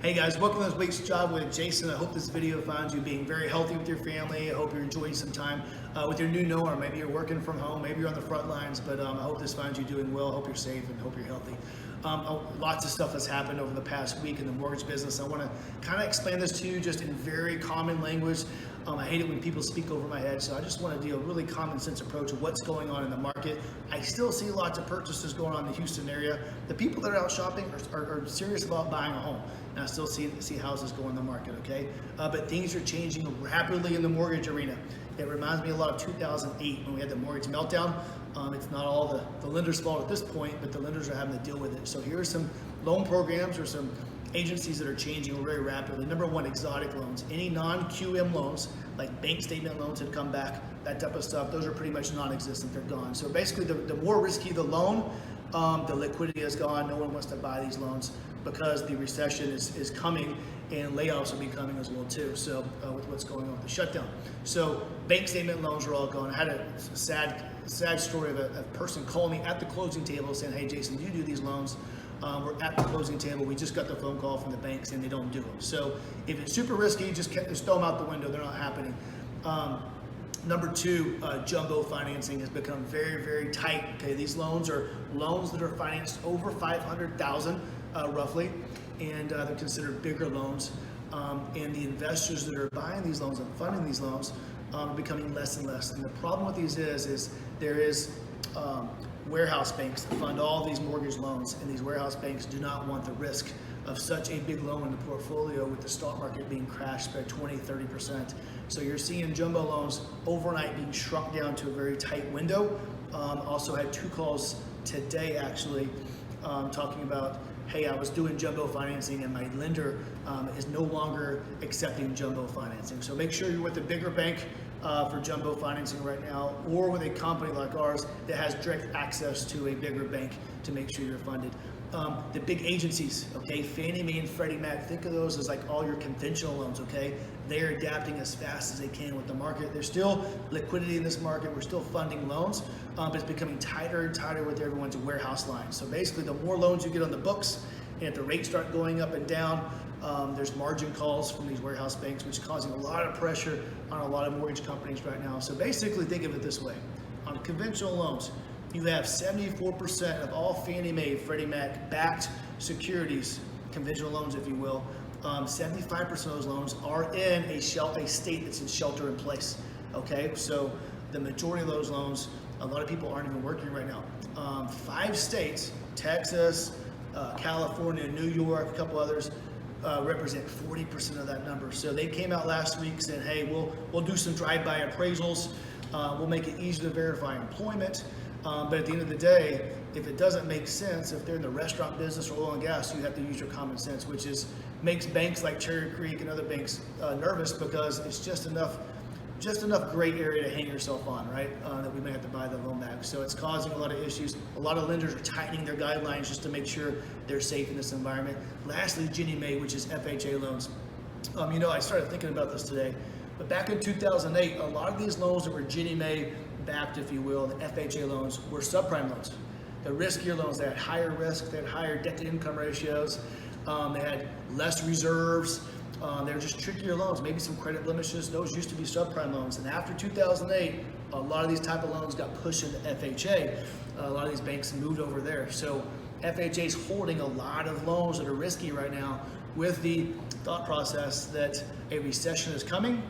Hey guys, welcome to this week's Job with Jason. I hope this video finds you being very healthy with your family. I hope you're enjoying some time with your new norm. Maybe you're working from home, maybe you're on the front lines, but I hope this finds you doing well. I hope you're safe and hope you're healthy. Lots of stuff has happened over the past week in the mortgage business. I want to kind of explain this to you just in very common language. I hate it when people speak over my head, so I just want to do a really common sense approach of what's going on in the market. I still see lots of purchases going on in the Houston area. The people that are out shopping are serious about buying a home. And I still see houses go in the market, okay? But things are changing rapidly in the mortgage arena. It reminds me a lot of 2008 when we had the mortgage meltdown. It's not all the lender's fault at this point, but the lenders are having to deal with it. So here are some loan programs or some agencies that are changing very rapidly. Number one, exotic loans. Any non-QM loans, like bank statement loans had come back, that type of stuff, those are pretty much non-existent, they're gone. So basically the more risky the loan, the liquidity is gone. No one wants to buy these loans because the recession is coming and layoffs will be coming as well too. So with what's going on with the shutdown. So bank statement loans are all gone. I had a sad story of a person calling me at the closing table saying, hey Jason, you do these loans? We're at the closing table. We just got the phone call from the bank saying they don't do them. So if it's super risky, just throw them out the window. They're not happening. Number two, jumbo financing has become very, very tight. Okay, these loans are loans that are financed over $500,000 roughly, and they're considered bigger loans. And the investors that are buying these loans and funding these loans are becoming less and less. And the problem with these is there is warehouse banks that fund all these mortgage loans, and these warehouse banks do not want the risk of such a big loan in the portfolio with the stock market being crashed by 20-30%. So you're seeing jumbo loans overnight being shrunk down to a very tight window. Also had two calls today actually talking about, hey, I was doing jumbo financing and my lender is no longer accepting jumbo financing. So make sure you're with a bigger bank for jumbo financing right now, or with a company like ours that has direct access to a bigger bank to make sure you're funded. The big agencies, okay, Fannie Mae and Freddie Mac, think of those as like all your conventional loans, okay? They're adapting as fast as they can with the market. There's still liquidity in this market. We're still funding loans, but it's becoming tighter and tighter with everyone's warehouse lines. So basically, the more loans you get on the books, and if the rates start going up and down, there's margin calls from these warehouse banks, which is causing a lot of pressure on a lot of mortgage companies right now. So basically, think of it this way. On conventional loans, you have 74% of all Fannie Mae, Freddie Mac backed securities, conventional loans if you will, 75% of those loans are in a state that's in shelter in place, okay? So the majority of those loans, a lot of people aren't even working right now. 5 states, Texas, California, New York, a couple others, represent 40% of that number. So they came out last week saying, hey, we'll do some drive-by appraisals, we'll make it easier to verify employment, but at the end of the day, if it doesn't make sense, if they're in the restaurant business or oil and gas, you have to use your common sense, which makes banks like Cherry Creek and other banks nervous because it's just enough gray area to hang yourself on, right? That we may have to buy the loan back. So it's causing a lot of issues. A lot of lenders are tightening their guidelines just to make sure they're safe in this environment. Lastly, Ginnie Mae, which is FHA loans. I started thinking about this today, but back in 2008, a lot of these loans that were Ginnie Mae backed, if you will, the FHA loans were subprime loans. The riskier loans, they had higher risk, they had higher debt-to-income ratios, they had less reserves. They were just trickier loans, maybe some credit blemishes. Those used to be subprime loans. And after 2008, a lot of these type of loans got pushed into FHA. A lot of these banks moved over there. So FHA is holding a lot of loans that are risky right now with the thought process that a recession is coming,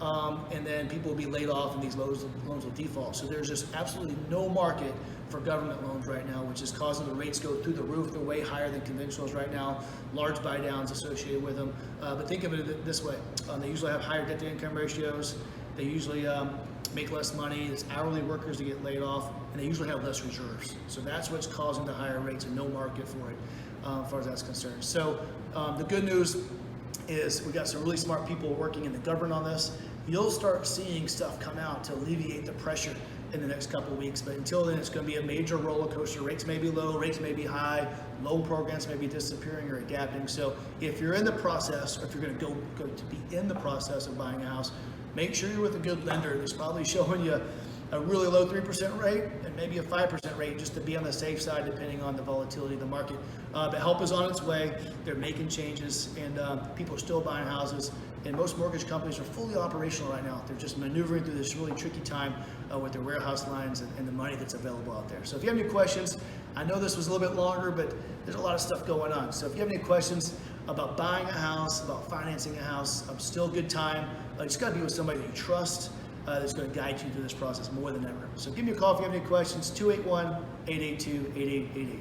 and then people will be laid off and these loans will default. So there's just absolutely no market for government loans right now, which is causing the rates go through the roof. They're way higher than conventionals right now, large buy downs associated with them. But think of it this way. They usually have higher debt to income ratios. They usually make less money. It's hourly workers that get laid off, and they usually have less reserves. So that's what's causing the higher rates and no market for it as far as that's concerned. So the good news is we got some really smart people working in the government on this. You'll start seeing stuff come out to alleviate the pressure in the next couple of weeks, but until then it's going to be a major roller coaster. Rates may be low, rates may be high, loan programs may be disappearing or adapting. So if you're in the process, or if you're going to go to be in the process of buying a house, make sure you're with a good lender that's probably showing you a really low 3% rate and maybe a 5% rate just to be on the safe side depending on the volatility of the market. But help is on its way. They're making changes, and people are still buying houses, and most mortgage companies are fully operational right now. They're just maneuvering through this really tricky time with their warehouse lines and the money that's available out there. So if you have any questions, I know this was a little bit longer, but there's a lot of stuff going on. So if you have any questions about buying a house, about financing a house, still a good time. You just got to be with somebody that you trust, that's going to guide you through this process more than ever. So give me a call if you have any questions, 281-882-8888.